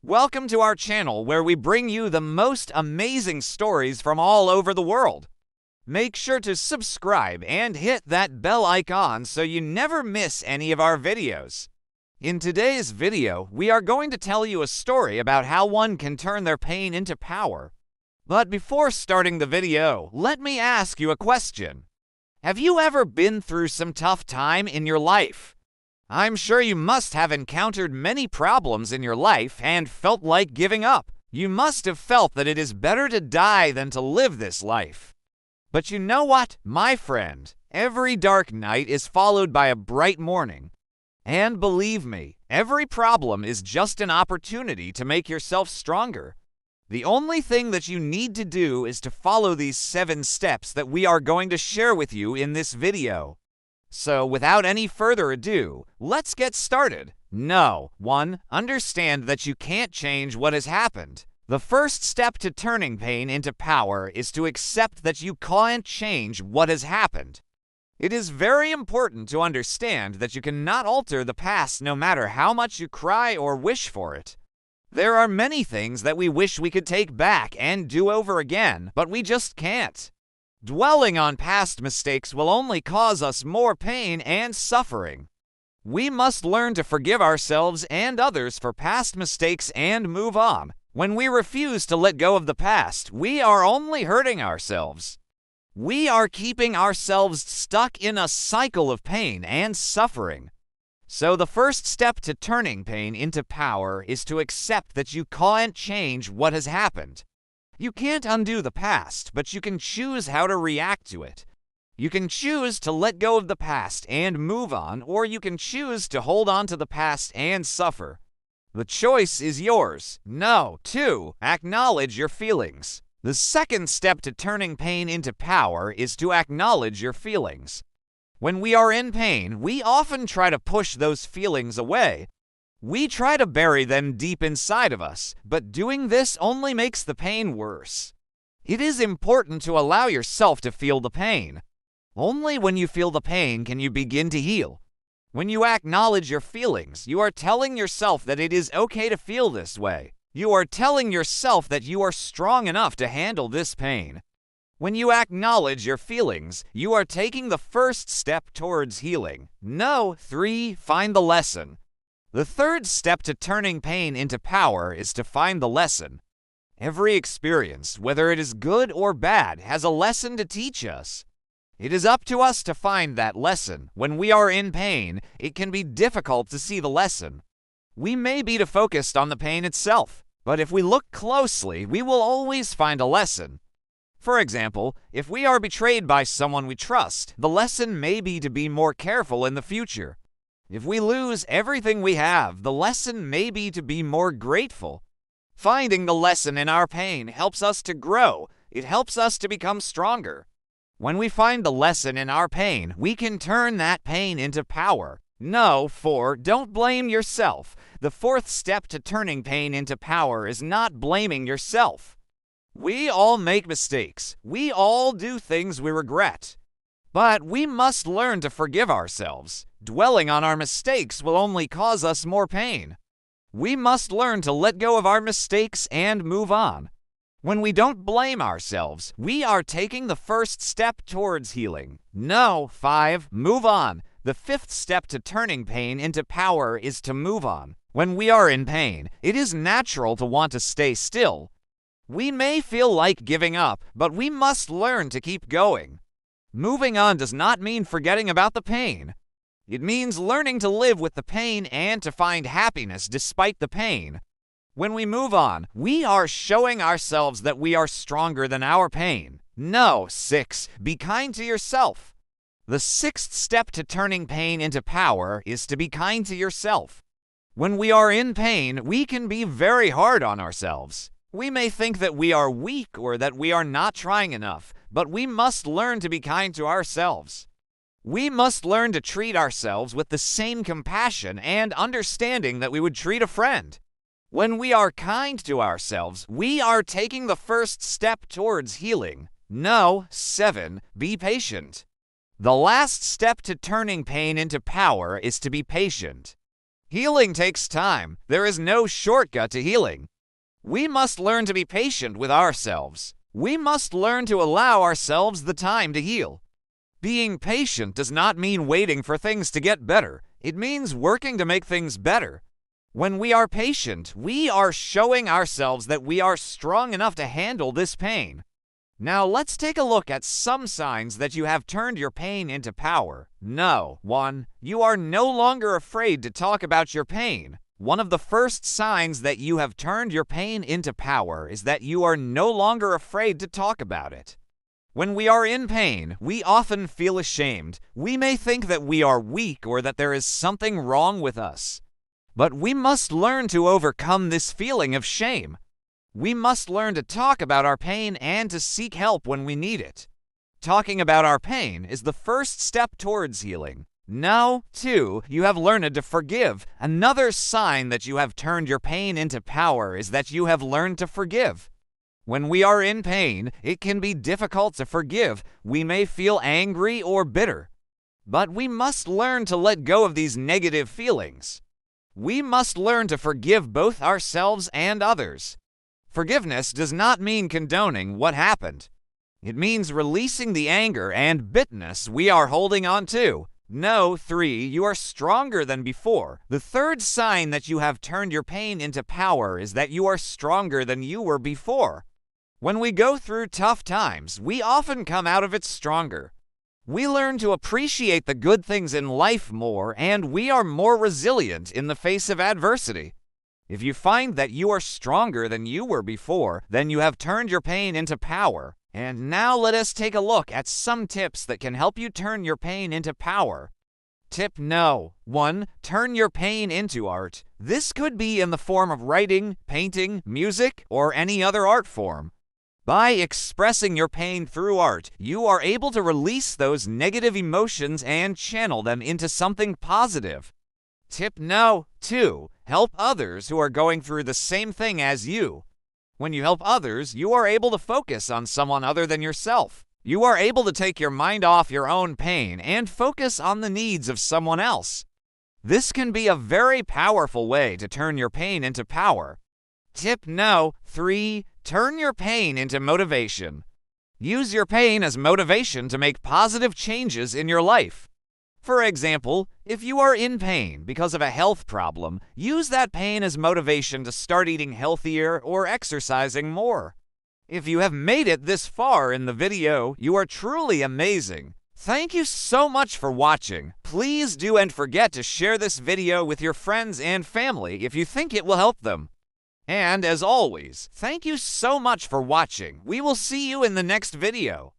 Welcome to our channel where we bring you the most amazing stories from all over the world. Make sure to subscribe and hit that bell icon so you never miss any of our videos. In today's video, we are going to tell you a story about how one can turn their pain into power. But before starting the video, let me ask you a question. Have you ever been through some tough time in your life? I'm sure you must have encountered many problems in your life and felt like giving up. You must have felt that it is better to die than to live this life. But you know what, my friend? Every dark night is followed by a bright morning. And believe me, every problem is just an opportunity to make yourself stronger. The only thing that you need to do is to follow these 7 steps that we are going to share with you in this video. So, without any further ado, let's get started. 1. Understand that you can't change what has happened. The first step to turning pain into power is to accept that you can't change what has happened. It is very important to understand that you cannot alter the past no matter how much you cry or wish for it. There are many things that we wish we could take back and do over again, but we just can't. Dwelling on past mistakes will only cause us more pain and suffering. We must learn to forgive ourselves and others for past mistakes and move on. When we refuse to let go of the past, we are only hurting ourselves. We are keeping ourselves stuck in a cycle of pain and suffering. So the first step to turning pain into power is to accept that you can't change what has happened. You can't undo the past, but you can choose how to react to it. You can choose to let go of the past and move on, or you can choose to hold on to the past and suffer. The choice is yours. 2. Acknowledge your feelings. The second step to turning pain into power is to acknowledge your feelings. When we are in pain, we often try to push those feelings away. We try to bury them deep inside of us, but doing this only makes the pain worse. It is important to allow yourself to feel the pain. Only when you feel the pain can you begin to heal. When you acknowledge your feelings, you are telling yourself that it is okay to feel this way. You are telling yourself that you are strong enough to handle this pain. When you acknowledge your feelings, you are taking the first step towards healing. 3. Find the lesson. The third step to turning pain into power is to find the lesson. Every experience, whether it is good or bad, has a lesson to teach us. It is up to us to find that lesson. When we are in pain, it can be difficult to see the lesson. We may be too focused on the pain itself, but if we look closely, we will always find a lesson. For example, if we are betrayed by someone we trust, the lesson may be to be more careful in the future. If we lose everything we have, the lesson may be to be more grateful. Finding the lesson in our pain helps us to grow. It helps us to become stronger. When we find the lesson in our pain, we can turn that pain into power. 4. Don't blame yourself. The fourth step to turning pain into power is not blaming yourself. We all make mistakes. We all do things we regret. But we must learn to forgive ourselves. Dwelling on our mistakes will only cause us more pain. We must learn to let go of our mistakes and move on. When we don't blame ourselves, we are taking the first step towards healing. 5. Move on. The fifth step to turning pain into power is to move on. When we are in pain, it is natural to want to stay still. We may feel like giving up, but we must learn to keep going. Moving on does not mean forgetting about the pain. It means learning to live with the pain and to find happiness despite the pain. When we move on, we are showing ourselves that we are stronger than our pain. 6. Be kind to yourself. The sixth step to turning pain into power is to be kind to yourself. When we are in pain, we can be very hard on ourselves. We may think that we are weak or that we are not trying enough, but we must learn to be kind to ourselves. We must learn to treat ourselves with the same compassion and understanding that we would treat a friend. When we are kind to ourselves, we are taking the first step towards healing. 7. Be patient. The last step to turning pain into power is to be patient. Healing takes time. There is no shortcut to healing. We must learn to be patient with ourselves. We must learn to allow ourselves the time to heal. Being patient does not mean waiting for things to get better. It means working to make things better. When we are patient, we are showing ourselves that we are strong enough to handle this pain. Now let's take a look at some signs that you have turned your pain into power. No. 1. You are no longer afraid to talk about your pain. One of the first signs that you have turned your pain into power is that you are no longer afraid to talk about it. When we are in pain, we often feel ashamed. We may think that we are weak or that there is something wrong with us. But we must learn to overcome this feeling of shame. We must learn to talk about our pain and to seek help when we need it. Talking about our pain is the first step towards healing. Now, 2, you have learned to forgive. Another sign that you have turned your pain into power is that you have learned to forgive. When we are in pain, it can be difficult to forgive. We may feel angry or bitter. But we must learn to let go of these negative feelings. We must learn to forgive both ourselves and others. Forgiveness does not mean condoning what happened. It means releasing the anger and bitterness we are holding on to. No. 3, you are stronger than before. The third sign that you have turned your pain into power is that you are stronger than you were before. When we go through tough times, we often come out of it stronger. We learn to appreciate the good things in life more, and we are more resilient in the face of adversity. If you find that you are stronger than you were before, then you have turned your pain into power. And now let us take a look at some tips that can help you turn your pain into power. Tip No. 1. Turn your pain into art. This could be in the form of writing, painting, music, or any other art form. By expressing your pain through art, you are able to release those negative emotions and channel them into something positive. Tip No. 2. Help others who are going through the same thing as you. When you help others, you are able to focus on someone other than yourself. You are able to take your mind off your own pain and focus on the needs of someone else. This can be a very powerful way to turn your pain into power. Tip No. 3. Turn your pain into motivation. Use your pain as motivation to make positive changes in your life. For example, if you are in pain because of a health problem, use that pain as motivation to start eating healthier or exercising more. If you have made it this far in the video, you are truly amazing. Thank you so much for watching. Please do and forget to share this video with your friends and family if you think it will help them. And as always, thank you so much for watching. We will see you in the next video.